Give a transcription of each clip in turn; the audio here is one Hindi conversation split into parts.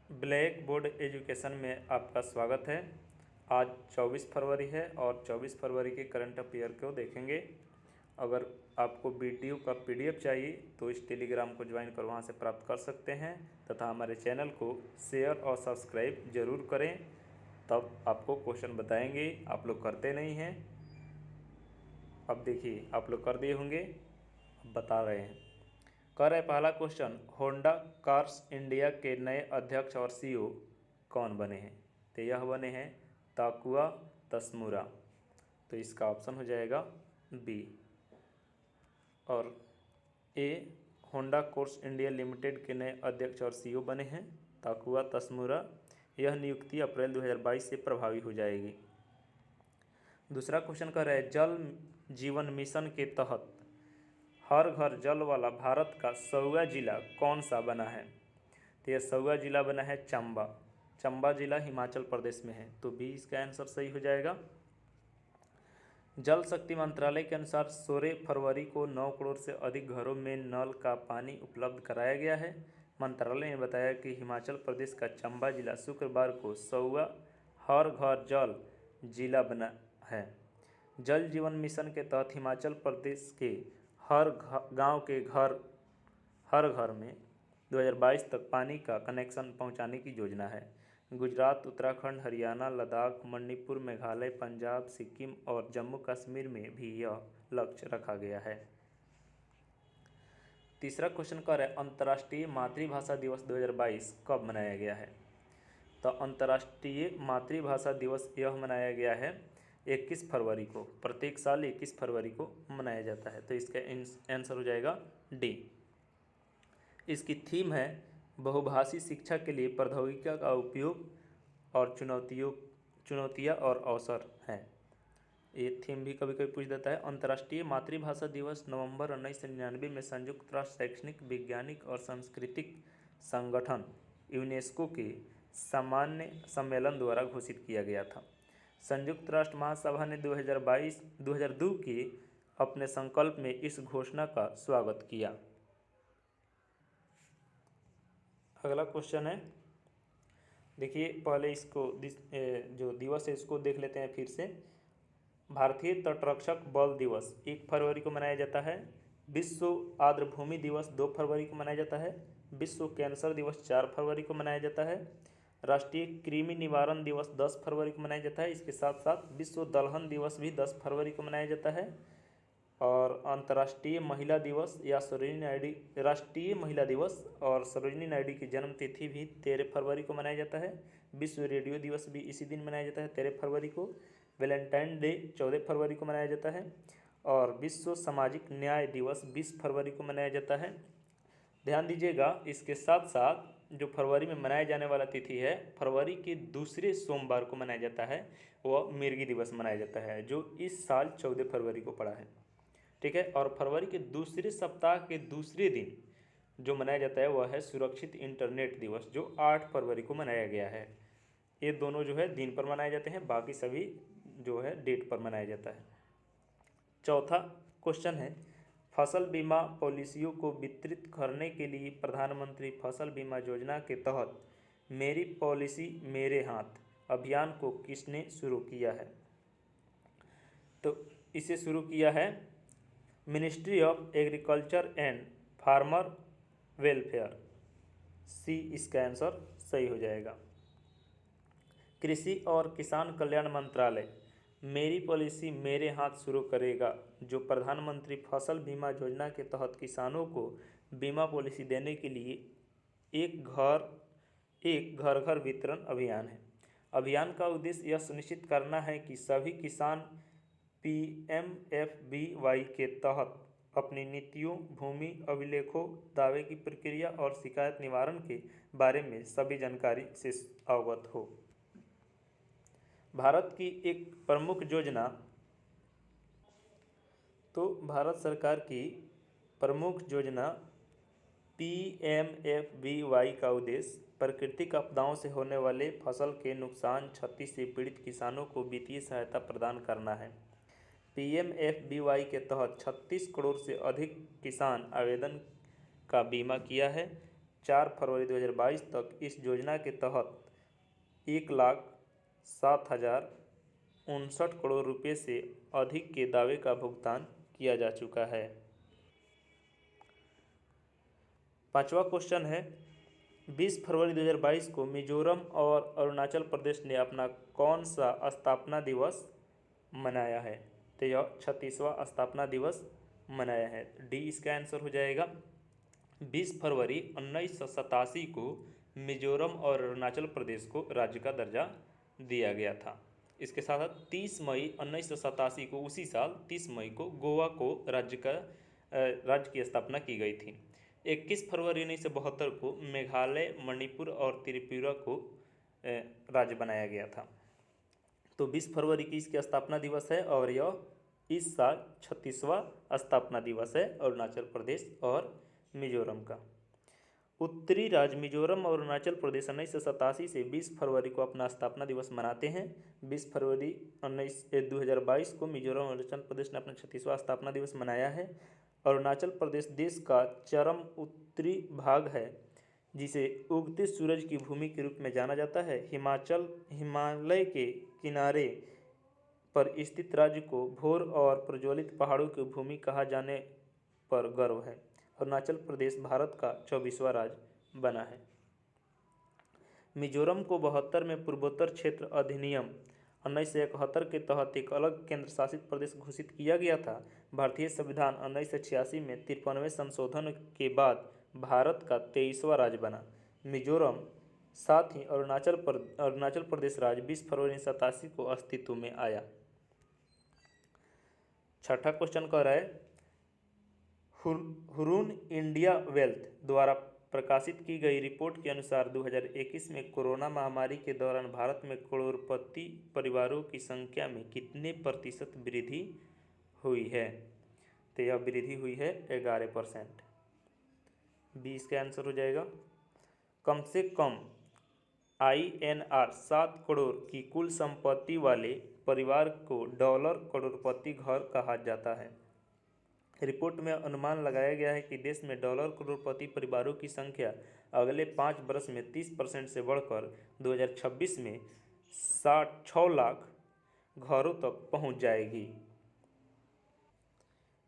ब्लैक बोर्ड एजुकेशन में आपका स्वागत है। आज 24 फरवरी है और 24 फरवरी के करंट अफेयर को देखेंगे। अगर आपको वीडियो का पीडीएफ चाहिए तो इस टेलीग्राम को ज्वाइन कर वहाँ से प्राप्त कर सकते हैं तथा हमारे चैनल को शेयर और सब्सक्राइब ज़रूर करें, तब आपको क्वेश्चन बताएंगे। आप लोग करते नहीं हैं। अब देखिए, आप लोग कर दिए होंगे, अब बता रहे हैं। कर है पहला क्वेश्चन, होंडा कार्स इंडिया के नए अध्यक्ष और सीईओ कौन बने हैं? तो यह बने हैं ताकुआ तसमुरा। तो इसका ऑप्शन हो जाएगा बी। और ए, होंडा कोर्स इंडिया लिमिटेड के नए अध्यक्ष और सीईओ बने हैं ताकुआ तसमुरा। यह नियुक्ति अप्रैल 2022 से प्रभावी हो जाएगी। दूसरा क्वेश्चन कर रहा है, जल जीवन मिशन के तहत हर घर जल वाला भारत का 100वां जिला कौन सा बना है? तो यह 100वां जिला बना है चंबा। चंबा जिला हिमाचल प्रदेश में है, तो बी इसका आंसर सही हो जाएगा। जल शक्ति मंत्रालय के अनुसार 16 फरवरी को 9 करोड़ से अधिक घरों में नल का पानी उपलब्ध कराया गया है। मंत्रालय ने बताया कि हिमाचल प्रदेश का चंबा जिला शुक्रवार को 100वां हर घर जल जिला बना है। जल जीवन मिशन के तहत हिमाचल प्रदेश के हर गांव के हर घर में 2022 तक पानी का कनेक्शन पहुंचाने की योजना है। गुजरात, उत्तराखंड, हरियाणा, लद्दाख, मणिपुर, मेघालय, पंजाब, सिक्किम और जम्मू कश्मीर में भी यह लक्ष्य रखा गया है। तीसरा क्वेश्चन कर है, अंतर्राष्ट्रीय मातृभाषा दिवस 2022 कब मनाया गया है? तो अंतर्राष्ट्रीय मातृभाषा दिवस यह मनाया गया है 21 फरवरी को। प्रत्येक साल 21 फरवरी को मनाया जाता है, तो इसका आंसर हो जाएगा डी। इसकी थीम है बहुभाषी शिक्षा के लिए प्रौद्योगिकी का उपयोग और चुनौतियाँ और अवसर हैं। ये थीम भी कभी कभी पूछ देता है। अंतर्राष्ट्रीय मातृभाषा दिवस नवंबर 1999 में संयुक्त राष्ट्र शैक्षणिक, वैज्ञानिक और सांस्कृतिक संगठन यूनेस्को के सामान्य सम्मेलन द्वारा घोषित किया गया था। संयुक्त राष्ट्र महासभा ने 2002 के अपने संकल्प में इस घोषणा का स्वागत किया। अगला क्वेश्चन है, देखिए पहले इसको जो दिवस है इसको देख लेते हैं फिर से। भारतीय तटरक्षक बल दिवस 1 फरवरी को मनाया जाता है। विश्व आर्द्रभूमि दिवस 2 फरवरी को मनाया जाता है। विश्व कैंसर दिवस 4 फरवरी को मनाया जाता है। राष्ट्रीय कृमि निवारण दिवस 10 फरवरी को मनाया जाता है। इसके साथ साथ विश्व दलहन दिवस भी 10 फरवरी को मनाया जाता है। और अंतर्राष्ट्रीय महिला दिवस या सरोजिनी नायडू, राष्ट्रीय महिला दिवस और सरोजिनी नायडू की जन्म तिथि भी 13 फरवरी को मनाया जाता है। विश्व रेडियो दिवस भी इसी दिन मनाया जाता है 13 फरवरी को। वैलेंटाइन डे 14 फरवरी को मनाया जाता है। और विश्व सामाजिक न्याय दिवस 20 फरवरी को मनाया जाता है। ध्यान दीजिएगा, इसके साथ साथ जो फरवरी में मनाया जाने वाला तिथि है, फरवरी के दूसरे सोमवार को मनाया जाता है, वह मिर्गी दिवस मनाया जाता है, जो इस साल 14 फरवरी को पड़ा है। ठीक है। और फरवरी के दूसरे सप्ताह के दूसरे दिन जो मनाया जाता है वह है सुरक्षित इंटरनेट दिवस, जो 8 फरवरी को मनाया गया है। ये दोनों जो है दिन पर मनाए जाते हैं, बाकी सभी जो है डेट पर मनाया जाता है। चौथा क्वेश्चन है, फसल बीमा पॉलिसियों को वितरित करने के लिए प्रधानमंत्री फसल बीमा योजना के तहत मेरी पॉलिसी मेरे हाथ अभियान को किसने शुरू किया है? तो इसे शुरू किया है ministry of agriculture and farmer welfare. C इसका आंसर सही हो जाएगा। कृषि और किसान कल्याण मंत्रालय मेरी पॉलिसी मेरे हाथ शुरू करेगा, जो प्रधानमंत्री फसल बीमा योजना के तहत किसानों को बीमा पॉलिसी देने के लिए एक घर घर वितरण अभियान है। अभियान का उद्देश्य यह सुनिश्चित करना है कि सभी किसान PMFBY के तहत अपनी नीतियों, भूमि अभिलेखों, दावे की प्रक्रिया और शिकायत निवारण के बारे में सभी जानकारी से अवगत हो। भारत की एक प्रमुख योजना, तो भारत सरकार की प्रमुख योजना PMFBY का उद्देश्य प्राकृतिक आपदाओं से होने वाले फसल के नुकसान क्षति से पीड़ित किसानों को वित्तीय सहायता प्रदान करना है। PMFBY के तहत 36 करोड़ से अधिक किसान आवेदन का बीमा किया है। 4 फरवरी 2022 तक इस योजना के तहत 1,07,059 करोड़ रुपये से अधिक के दावे का भुगतान किया जा चुका है। पांचवा क्वेश्चन है, 20 फरवरी 2022 को मिजोरम और अरुणाचल प्रदेश ने अपना कौन सा स्थापना दिवस मनाया है? तो यह 36वां स्थापना दिवस मनाया है। डी इसका आंसर हो जाएगा। 20 फरवरी 1987 को मिजोरम और अरुणाचल प्रदेश को राज्य का दर्जा दिया गया था। इसके साथ 30 मई 1987 को, उसी साल 30 मई को गोवा को राज्य की स्थापना की गई थी। 21 फरवरी 1972 को मेघालय, मणिपुर और त्रिपुरा को राज्य बनाया गया था। तो 20 फरवरी की इसकी स्थापना दिवस है और यह इस साल 36वां स्थापना दिवस है अरुणाचल प्रदेश और मिजोरम का। उत्तरी राज्य मिजोरम और अरुणाचल प्रदेश 1987 से 20 फरवरी को अपना स्थापना दिवस मनाते हैं। 20 फरवरी 2022 को मिजोरम और अरुणाचल प्रदेश ने अपना 36वां स्थापना दिवस मनाया है। अरुणाचल प्रदेश देश का चरम उत्तरी भाग है, जिसे उगते सूरज की भूमि के रूप में जाना जाता है। हिमालय के किनारे पर स्थित राज्य को भोर और प्रज्वलित पहाड़ों की भूमि कहा जाने पर गर्व है। अरुणाचल प्रदेश भारत का 24वां राज्य बना है। मिजोरम को 72 में पूर्वोत्तर क्षेत्र अधिनियम 1971 के तहत एक अलग केंद्र शासित प्रदेश घोषित किया गया था। भारतीय संविधान 1986 में 53वें संशोधन के बाद भारत का 23वां राज्य बना। मिजोरम साथ ही अरुणाचल प्रदेश राज्य 20 फरवरी 1987 को अस्तित्व में आया। छठा क्वेश्चन कह रहा है, हुरून इंडिया वेल्थ द्वारा प्रकाशित की गई रिपोर्ट के अनुसार 2021 में कोरोना महामारी के दौरान भारत में करोड़पति परिवारों की संख्या में कितने प्रतिशत वृद्धि हुई है? तो यह वृद्धि हुई है 11%। बी इसका आंसर हो जाएगा। कम से कम INR 7 करोड़ की कुल संपत्ति वाले परिवार को डॉलर करोड़पति घर कहा जाता है। रिपोर्ट में अनुमान लगाया गया है कि देश में डॉलर करोड़पति परिवारों की संख्या अगले 5 वर्ष में 30% से बढ़कर 2026 में 6 लाख घरों तक पहुंच जाएगी।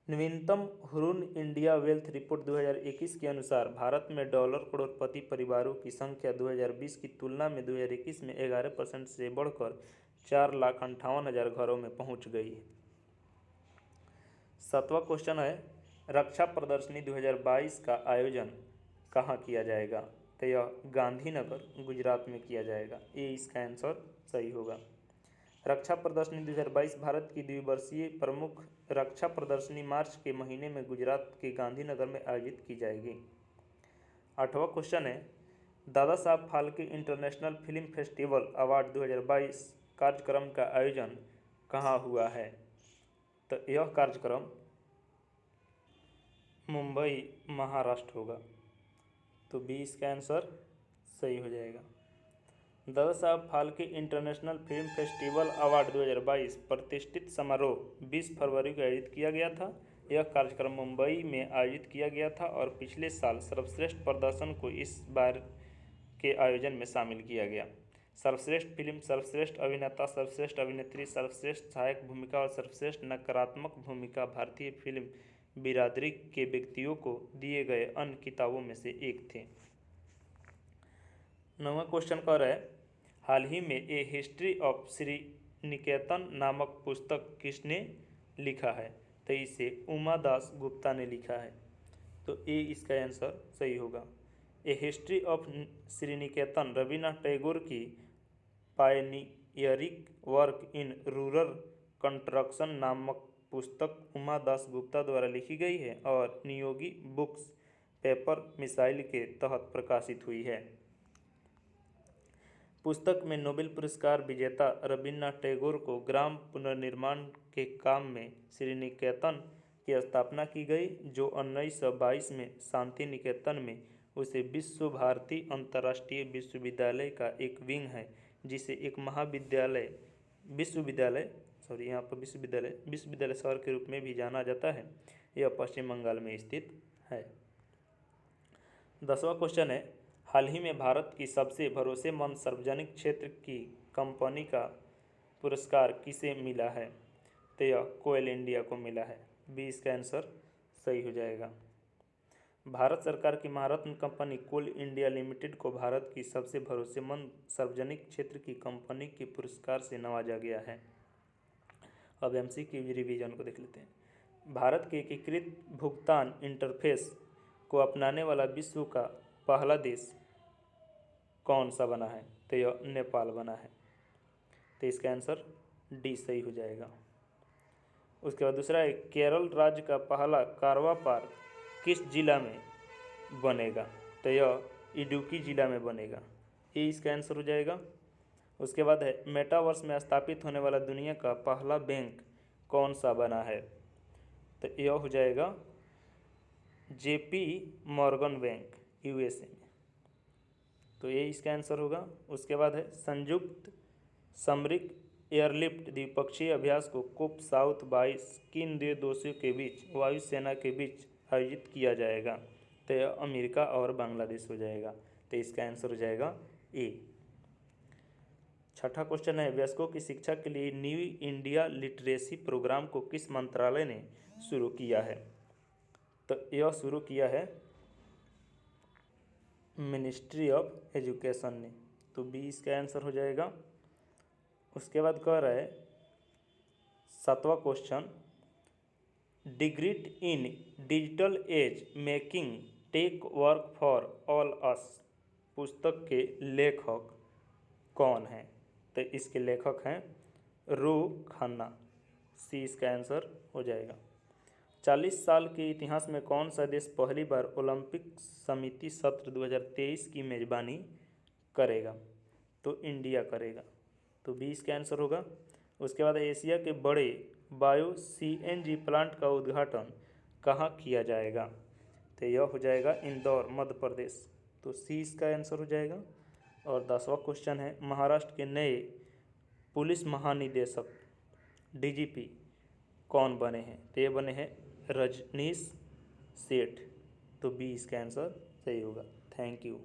नवीनतम हुरून इंडिया वेल्थ रिपोर्ट 2021 के अनुसार भारत में डॉलर करोड़पति परिवारों की संख्या 2020 की तुलना में 2021 में 11% से बढ़कर 4,58,000 घरों में पहुंच गई है। 7वां क्वेश्चन है, रक्षा प्रदर्शनी 2022 का आयोजन कहाँ किया जाएगा? तो यह गांधीनगर गुजरात में किया जाएगा। ये इसका आंसर सही होगा। रक्षा प्रदर्शनी 2022 भारत की द्विवर्षीय प्रमुख रक्षा प्रदर्शनी मार्च के महीने में गुजरात के गांधीनगर में आयोजित की जाएगी। 8वां क्वेश्चन है, Dada Saheb Phalke international film festival award 2022 कार्यक्रम का आयोजन कहाँ हुआ है? तो यह कार्यक्रम मुंबई महाराष्ट्र होगा। तो बी इसका आंसर सही हो जाएगा। Dada Saheb Phalke international film festival award 2022 प्रतिष्ठित समारोह 20 फरवरी को आयोजित किया गया था। यह कार्यक्रम मुंबई में आयोजित किया गया था और पिछले साल सर्वश्रेष्ठ प्रदर्शन को इस बार के आयोजन में शामिल किया गया। सर्वश्रेष्ठ फिल्म, सर्वश्रेष्ठ अभिनेता, सर्वश्रेष्ठ अभिनेत्री, सर्वश्रेष्ठ सहायक भूमिका और सर्वश्रेष्ठ नकारात्मक भूमिका भारतीय फिल्म बिरादरी के व्यक्तियों को दिए गए अन्य किताबों में से एक थे। 9वां क्वेश्चन कह रहा है, हाल ही में ए हिस्ट्री ऑफ श्रीनिकेतन नामक पुस्तक किसने लिखा है? तो इसे उमा दास गुप्ता ने लिखा है। तो ए इसका आंसर सही होगा। ए हिस्ट्री ऑफ श्रीनिकेतन रविन्द्रनाथ टैगोर की पायनियरिक वर्क इन रूरल कंस्ट्रक्शन नामक पुस्तक उमा दास गुप्ता द्वारा लिखी गई है और नियोगी बुक्स पेपर मिसाइल के तहत प्रकाशित हुई है। पुस्तक में नोबेल पुरस्कार विजेता रविन्द्रनाथ टैगोर को ग्राम पुनर्निर्माण के काम में श्रीनिकेतन की स्थापना की गई, जो 1922 में शांति निकेतन में उसे विश्व भारती अंतर्राष्ट्रीय विश्वविद्यालय का एक विंग है, जिसे एक विश्वविद्यालय शहर के रूप में भी जाना जाता है। यह पश्चिम बंगाल में स्थित है। 10वां क्वेश्चन है, हाल ही में भारत की सबसे भरोसेमंद सार्वजनिक क्षेत्र की कंपनी का पुरस्कार किसे मिला है? तो यह कोल इंडिया को मिला है। बी इसका आंसर सही हो जाएगा। भारत सरकार की महारत्न कंपनी कोल इंडिया लिमिटेड को भारत की सबसे भरोसेमंद सार्वजनिक क्षेत्र की कंपनी के पुरस्कार से नवाजा गया है। अब एमसीक्यू रिवीजन को देख लेते हैं। भारत के एकीकृत भुगतान इंटरफेस को अपनाने वाला विश्व का पहला देश कौन सा बना है? तो यह नेपाल बना है। तो इसका आंसर डी सही हो जाएगा। उसके बाद दूसरा है, केरल राज्य का पहला कारवा पार्क किस जिला में बनेगा? तो यह इडुक्की जिला में बनेगा। ये इसका आंसर हो जाएगा। उसके बाद है, मेटावर्स में स्थापित होने वाला दुनिया का पहला बैंक कौन सा बना है? तो यह हो जाएगा जेपी मॉर्गन बैंक, यूएसए में। तो ये इसका आंसर होगा। उसके बाद है, संयुक्त सामरिक एयरलिफ्ट द्विपक्षीय अभ्यास को कुप साउथ 22 किन दो देशों के बीच वायुसेना के बीच आयोजित किया जाएगा? तो यह अमेरिका और बांग्लादेश हो जाएगा। तो इसका आंसर हो जाएगा ए। छठा क्वेश्चन है, वयस्कों की शिक्षा के लिए न्यू इंडिया लिटरेसी प्रोग्राम को किस मंत्रालय ने शुरू किया है? तो यह शुरू किया है मिनिस्ट्री ऑफ एजुकेशन ने। तो बी इसका आंसर हो जाएगा। उसके बाद कह रहा है 7वां question, degreed in digital age making tech work for all us पुस्तक के लेखक कौन हैं? तो इसके लेखक हैं रू खन्ना। सी इसका आंसर हो जाएगा। 40 साल के इतिहास में कौन सा देश पहली बार ओलंपिक समिति सत्र 2023 की मेजबानी करेगा? तो इंडिया करेगा। तो बी इसका आंसर होगा। उसके बाद एशिया के बड़े बायो सीएनजी प्लांट का उद्घाटन कहाँ किया जाएगा? तो यह हो जाएगा इंदौर, मध्य प्रदेश। तो सी इसका आंसर हो जाएगा। और 10वां क्वेश्चन है, महाराष्ट्र के नए पुलिस महानिदेशक डीजीपी कौन बने हैं? तो ये बने हैं रजनीश सेठ। तो बी इसका आंसर सही होगा। Thank you.